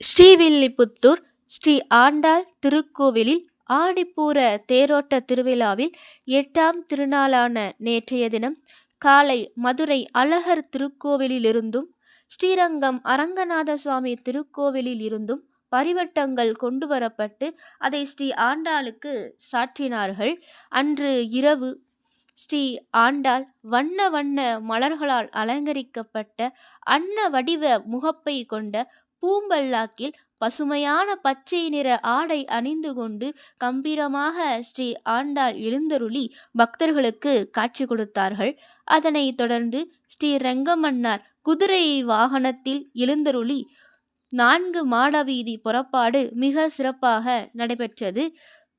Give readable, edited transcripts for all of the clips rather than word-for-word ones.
ஸ்ரீவில்லிபுத்தூர் ஸ்ரீ ஆண்டாள் திருக்கோவிலில் ஆடிப்பூர தேரோட்ட திருவிழாவில் 8ஆம் திருநாளான நேற்றைய தினம் காலை மதுரை அழகர் திருக்கோவிலிலிருந்தும் ஸ்ரீரங்கம் அரங்கநாத சுவாமி திருக்கோவிலில் இருந்தும் பரிவட்டங்கள் கொண்டு வரப்பட்டு அதை ஸ்ரீ ஆண்டாளுக்கு சாற்றினார்கள். அன்று இரவு ஸ்ரீ ஆண்டாள் வண்ண வண்ண மலர்களால் அலங்கரிக்கப்பட்ட அன்ன வடிவ முகப்பை கொண்ட பூம்பல்லாக்கில் பசுமையான பச்சை நிற ஆடை அணிந்து கொண்டு கம்பீரமாக ஸ்ரீ ஆண்டாள் எழுந்தருளி பக்தர்களுக்கு காட்சி கொடுத்தார்கள். அதனைத் தொடர்ந்து ஸ்ரீ ரெங்கமன்னார் குதிரை வாகனத்தில் எழுந்தருளி 4 மாடவீதி புறப்பாடு மிக சிறப்பாக நடைபெற்றது.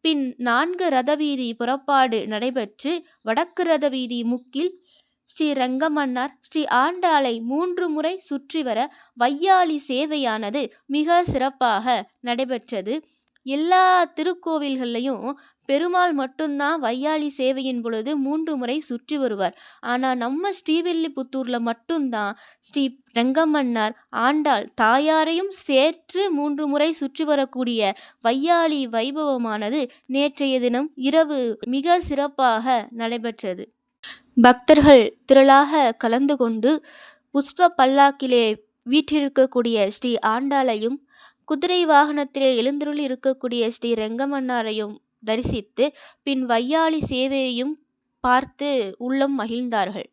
பின் 4 ரதவீதி புறப்பாடு நடைபெற்று வடக்கு ரத வீதி முக்கில் ஸ்ரீ ரெங்கமன்னார் ஸ்ரீ ஆண்டாளை 3 முறை சுற்றி வர வையாளி சேவையானது மிக சிறப்பாக நடைபெற்றது. எல்லா திருக்கோவில்கள்லையும் பெருமாள் மட்டும்தான் வையாளி சேவையின் பொழுது 3 முறை சுற்றி வருவார். ஆனால் நம்ம ஸ்ரீவில்லிபுத்தூரில் மட்டும்தான் ஸ்ரீ ரெங்கமன்னார் ஆண்டாள் தாயாரையும் சேர்த்து 3 முறை சுற்றி வரக்கூடிய வையாளி வைபவமானது நேற்றைய தினம் இரவு மிக சிறப்பாக நடைபெற்றது. பக்தர்கள் திரளாக கலந்து கொண்டு புஷ்ப பல்லாக்கிலே வீற்றிருக்கக்கூடிய ஸ்ரீ ஆண்டாளையும் குதிரை வாகனத்திலே எழுந்தருளி இருக்கக்கூடிய ஸ்ரீ ரெங்கமன்னாரையும் தரிசித்து பின் வையாளி சேவையையும் பார்த்து உள்ளம் மகிழ்ந்தார்கள்.